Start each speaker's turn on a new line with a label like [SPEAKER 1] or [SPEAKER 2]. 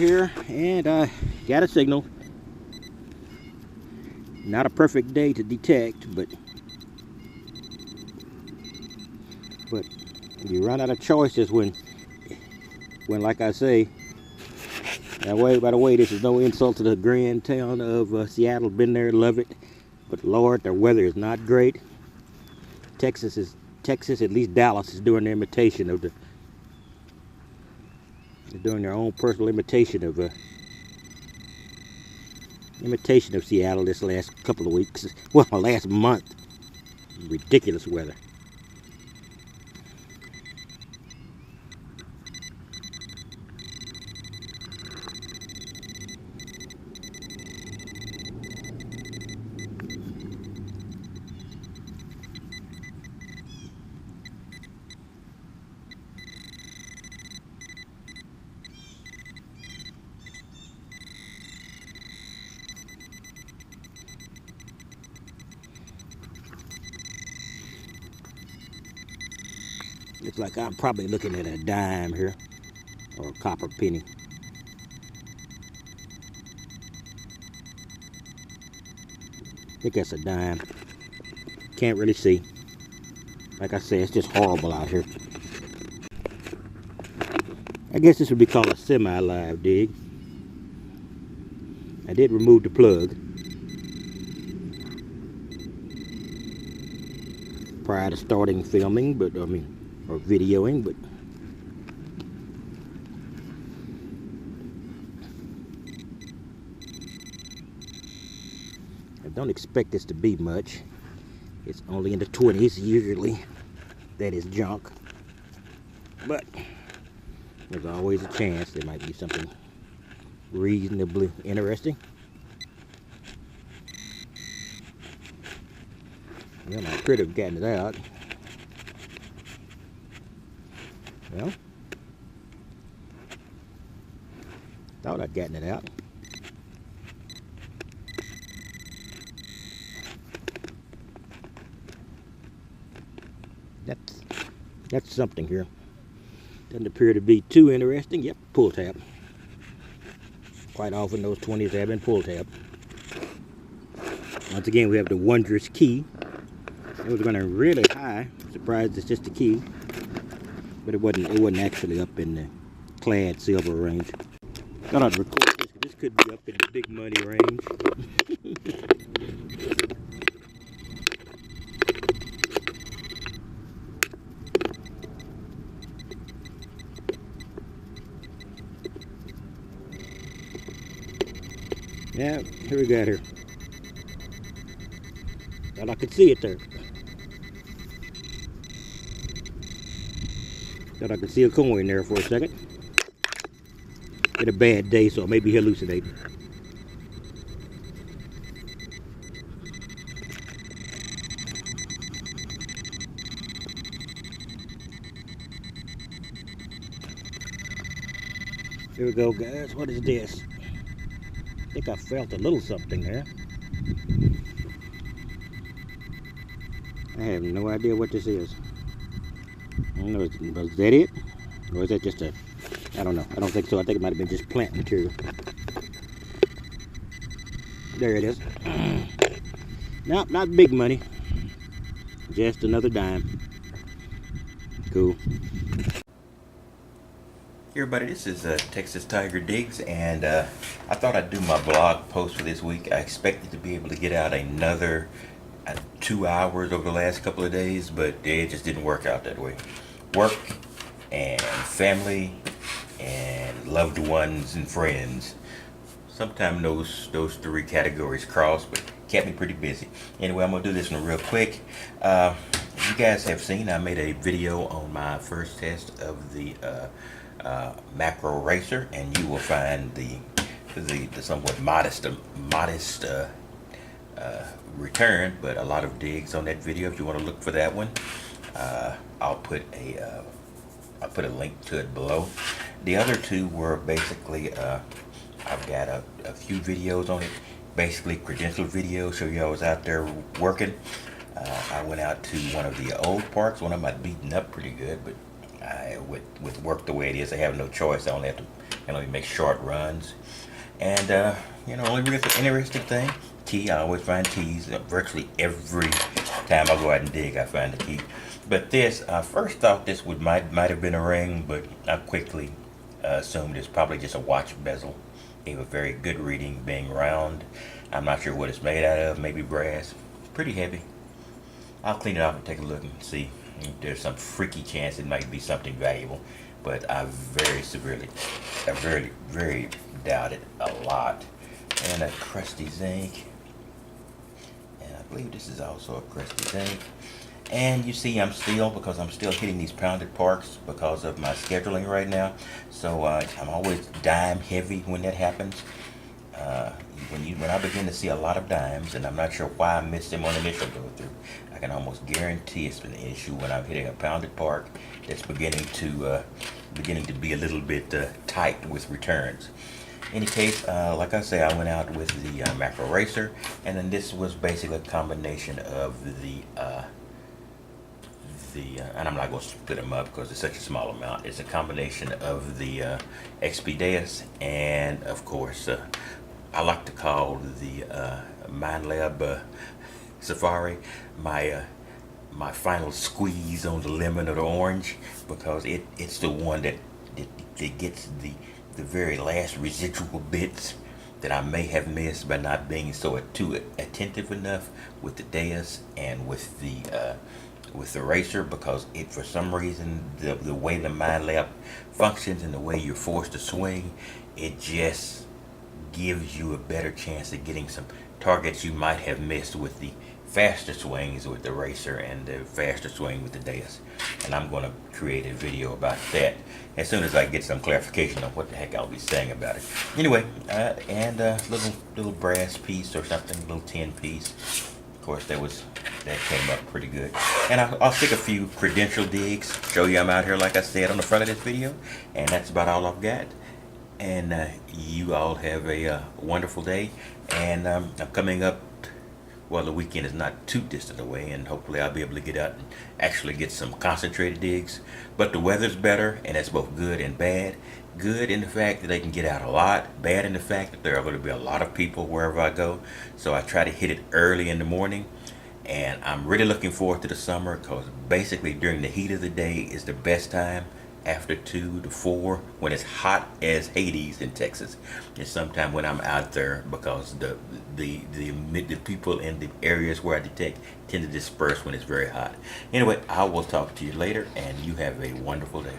[SPEAKER 1] here, and I got a signal. Not a perfect day to detect, but you run out of choices when like I say, by the way, this is no insult to the grand town of Seattle. Been there, love it, but Lord, the weather is not great. Texas, at least Dallas, is doing their imitation of they're doing their own personal imitation of Seattle this last couple of weeks. Well, last month. Ridiculous weather. Looks like I'm probably looking at a dime here, or a copper penny. I think that's a dime. Can't really see. Like I said, it's just horrible out here. I guess this would be called a semi-live dig. I did remove the plug prior to starting filming, or videoing, but I don't expect this to be much. It's only in the 20s usually. That is junk, but there's always a chance there might be something reasonably interesting. Well, I could have gotten it out. Well, thought I'd gotten it out. That's something here. Doesn't appear to be too interesting. Yep, pull tab. Quite often those 20s have been pull tab. Once again, we have the wondrous key. It was running really high. Surprised it's just a key. But it wasn't actually up in the clad silver range. Thought I'd record this, because this could be up in the big money range. Yeah, here we got her. Thought I could see it there. Thought I could see a coin there for a second. Had a bad day, so maybe hallucinating. Here we go, guys. What is this? I think I felt a little something there. I have no idea what this is. I don't know, was that it? Or is that just a, I don't know. I don't think so. I think it might have been just plant material. There it is. Nope, not big money. Just another dime. Cool. Hey everybody, this is Texas Tiger Digs, and I thought I'd do my blog post for this week. I expected to be able to get out another 2 hours over the last couple of days, but it just didn't work out that way. Work and family and loved ones and friends. Sometimes those three categories cross, but kept me pretty busy. Anyway, I'm gonna do this one real quick. You guys have seen I made a video on my first test of the macro racer, and you will find the somewhat modest return, but a lot of digs on that video. If you want to look for that one, I'll put a link to it below. The other two were basically I've got a few videos on it, basically credential videos, so you I was out there working. I went out to one of the old parks. One of them I'd beaten up pretty good, but with work the way it is, I have no choice. I only have to and only make short runs. And only real interesting thing, key. I always find keys virtually every time I go out and dig. I find the key. But this, I first thought this might have been a ring, but I quickly assumed it's probably just a watch bezel. Gave a very good reading, being round. I'm not sure what it's made out of. Maybe brass. Pretty heavy. I'll clean it off and take a look and see if there's some freaky chance it might be something valuable. But I very doubt it a lot. And a crusty zinc. And I believe this is also a crusty zinc. And you see because I'm still hitting these pounded parks because of my scheduling right now. So I'm always dime heavy when that happens. When I begin to see a lot of dimes, and I'm not sure why I missed them on initial go through, I can almost guarantee it's an issue when I'm hitting a pounded park that's beginning to be a little bit tight with returns. In any case, like I say, I went out with the macro racer, and then this was basically a combination of and I'm not going to split them up because it's such a small amount. It's a combination of the XP Deus and, of course, I like to call the Minelab Safari my final squeeze on the lemon or the orange, because it's the one that gets the very last residual bits that I may have missed by not being too attentive enough with the Deus and with the racer, because for some reason the way the Minelab functions and the way you're forced to swing, it just gives you a better chance of getting some targets you might have missed with the faster swings with the racer and the faster swing with the Deus. And I'm going to create a video about that as soon as I get some clarification on what the heck I'll be saying about it. Anyway, and a little brass piece or something, a little tin piece. Of course, that came up pretty good. And I'll stick a few credential digs, show you I'm out here like I said on the front of this video. And that's about all I've got. And you all have a wonderful day. And I'm coming up, well, the weekend is not too distant away, and hopefully I'll be able to get out and actually get some concentrated digs. But the weather's better, and that's both good and bad. Good in the fact that they can get out a lot. Bad in the fact that there are going to be a lot of people wherever I go. So I try to hit it early in the morning. And I'm really looking forward to the summer, because basically during the heat of the day is the best time. After 2 to 4, when it's hot as Hades in Texas, it's sometime when I'm out there, because the people in the areas where I detect tend to disperse when it's very hot. Anyway, I will talk to you later, and you have a wonderful day.